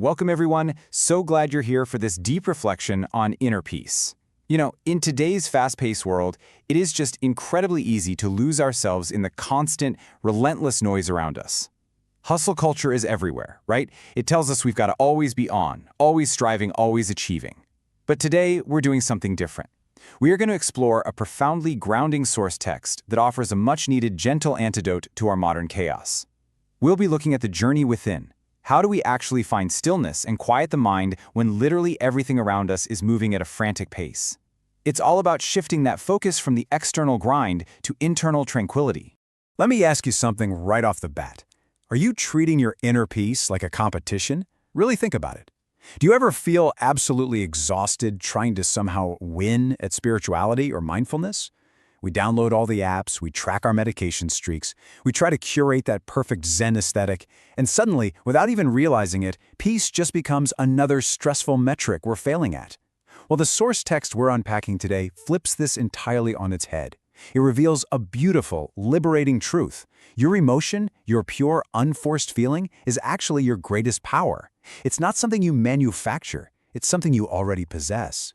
Welcome everyone. So glad you're here for this deep reflection on inner peace. In today's fast-paced world, it is just incredibly easy to lose ourselves in the constant, relentless noise around us. Hustle culture is everywhere, right? It tells us we've got to always be on, always striving, always achieving. But today, we're doing something different. We are going to explore a profoundly grounding source text that offers a much-needed gentle antidote to our modern chaos. We'll be looking at the journey within. How do we actually find stillness and quiet the mind when literally everything around us is moving at a frantic pace? It's all about shifting that focus from the external grind to internal tranquility. Let me ask you something right off the bat. Are you treating your inner peace like a competition? Really think about it. Do you ever feel absolutely exhausted trying to somehow win at spirituality or mindfulness? We download all the apps, we track our medication streaks, we try to curate that perfect Zen aesthetic, and suddenly, without even realizing it, peace just becomes another stressful metric we're failing at. Well, the source text we're unpacking today flips this entirely on its head. It reveals a beautiful, liberating truth. Your emotion, your pure, unforced feeling, is actually your greatest power. It's not something you manufacture, it's something you already possess.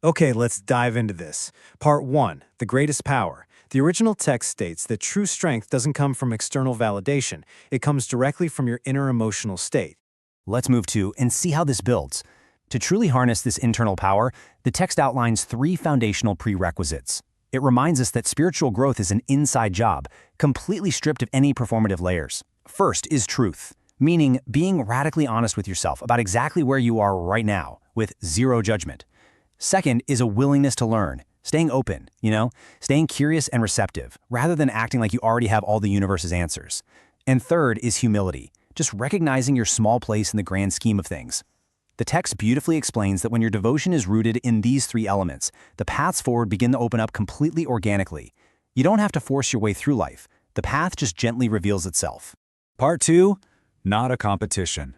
Okay, let's dive into this. Part 1, the greatest power. The original text states that true strength doesn't come from external validation. It comes directly from your inner emotional state. Let's move to and see how this builds. To truly harness this internal power, the text outlines 3 foundational prerequisites. It reminds us that spiritual growth is an inside job, completely stripped of any performative layers. First is truth, meaning being radically honest with yourself about exactly where you are right now, with zero judgment. Second is a willingness to learn, staying open, staying curious and receptive, rather than acting like you already have all the universe's answers. And third is humility, just recognizing your small place in the grand scheme of things. The text beautifully explains that when your devotion is rooted in these 3 elements, the paths forward begin to open up completely organically. You don't have to force your way through life. The path just gently reveals itself. Part 2, not a competition.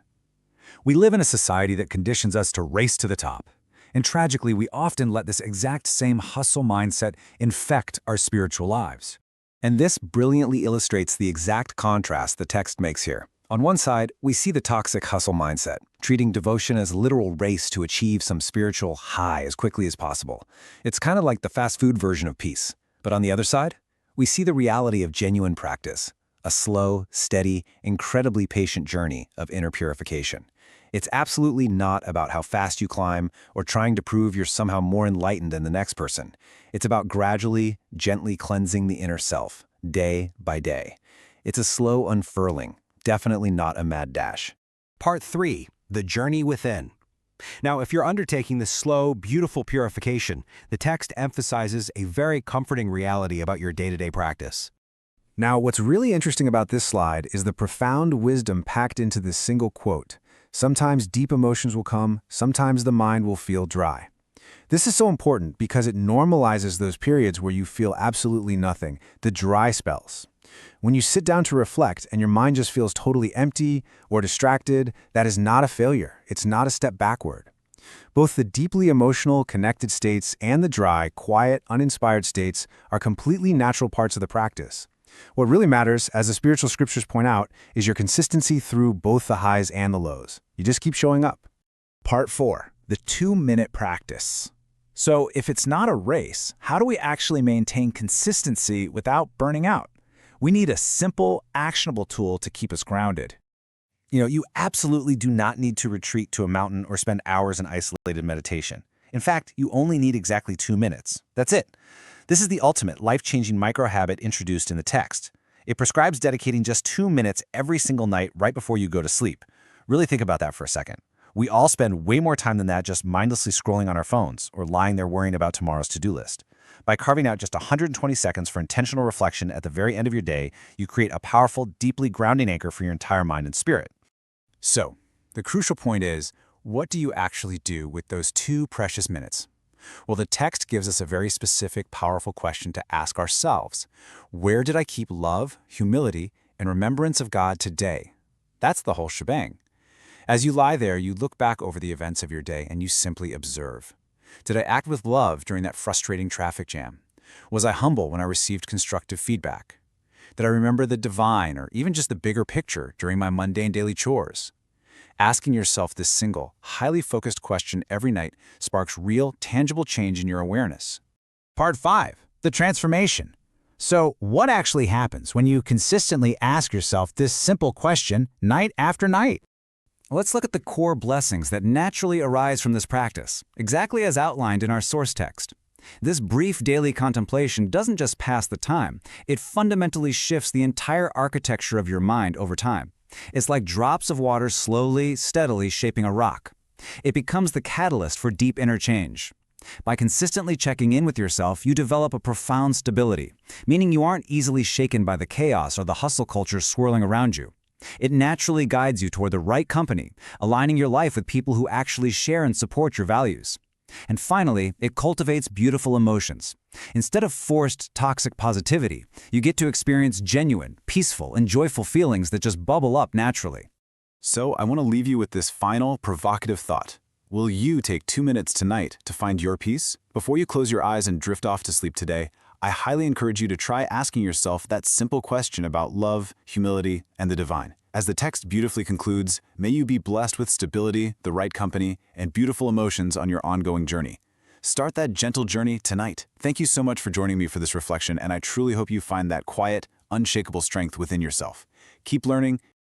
We live in a society that conditions us to race to the top. And tragically, we often let this exact same hustle mindset infect our spiritual lives. And this brilliantly illustrates the exact contrast the text makes here. On one side, we see the toxic hustle mindset, treating devotion as a literal race to achieve some spiritual high as quickly as possible. It's kind of like the fast food version of peace. But on the other side, we see the reality of genuine practice, a slow, steady, incredibly patient journey of inner purification. It's absolutely not about how fast you climb or trying to prove you're somehow more enlightened than the next person. It's about gradually, gently cleansing the inner self, day by day. It's a slow unfurling, definitely not a mad dash. Part 3, the journey within. Now, if you're undertaking this slow, beautiful purification, the text emphasizes a very comforting reality about your day-to-day practice. Now, what's really interesting about this slide is the profound wisdom packed into this single quote. Sometimes deep emotions will come, sometimes the mind will feel dry. This is so important because it normalizes those periods where you feel absolutely nothing, the dry spells. When you sit down to reflect and your mind just feels totally empty or distracted, that is not a failure. It's not a step backward. Both the deeply emotional, connected states and the dry, quiet, uninspired states are completely natural parts of the practice. What really matters, as the spiritual scriptures point out, is your consistency through both the highs and the lows. You just keep showing up. Part 4, the 2-minute practice. So if it's not a race, how do we actually maintain consistency without burning out? We need a simple, actionable tool to keep us grounded. You absolutely do not need to retreat to a mountain or spend hours in isolated meditation. In fact, you only need exactly 2 minutes. That's it. This is the ultimate life-changing micro-habit introduced in the text. It prescribes dedicating just 2 minutes every single night right before you go to sleep. Really think about that for a second. We all spend way more time than that just mindlessly scrolling on our phones or lying there worrying about tomorrow's to-do list. By carving out just 120 seconds for intentional reflection at the very end of your day, you create a powerful, deeply grounding anchor for your entire mind and spirit. So, the crucial point is, what do you actually do with those 2 precious minutes? Well, the text gives us a very specific, powerful question to ask ourselves. Where did I keep love, humility, and remembrance of God today? That's the whole shebang. As you lie there, you look back over the events of your day and you simply observe. Did I act with love during that frustrating traffic jam? Was I humble when I received constructive feedback? Did I remember the divine or even just the bigger picture during my mundane daily chores? Asking yourself this single, highly focused question every night sparks real, tangible change in your awareness. Part 5. The transformation. So, what actually happens when you consistently ask yourself this simple question night after night? Let's look at the core blessings that naturally arise from this practice, exactly as outlined in our source text. This brief daily contemplation doesn't just pass the time, it fundamentally shifts the entire architecture of your mind over time. It's like drops of water slowly, steadily shaping a rock. It becomes the catalyst for deep inner change. By consistently checking in with yourself, you develop a profound stability, meaning you aren't easily shaken by the chaos or the hustle culture swirling around you. It naturally guides you toward the right company, aligning your life with people who actually share and support your values. And finally, it cultivates beautiful emotions. Instead of forced, toxic positivity, you get to experience genuine, peaceful, and joyful feelings that just bubble up naturally. So I want to leave you with this final, provocative thought. Will you take 2 minutes tonight to find your peace? Before you close your eyes and drift off to sleep today, I highly encourage you to try asking yourself that simple question about love, humility, and the divine. As the text beautifully concludes, may you be blessed with stability, the right company, and beautiful emotions on your ongoing journey. Start that gentle journey tonight. Thank you so much for joining me for this reflection, and I truly hope you find that quiet, unshakable strength within yourself. Keep learning,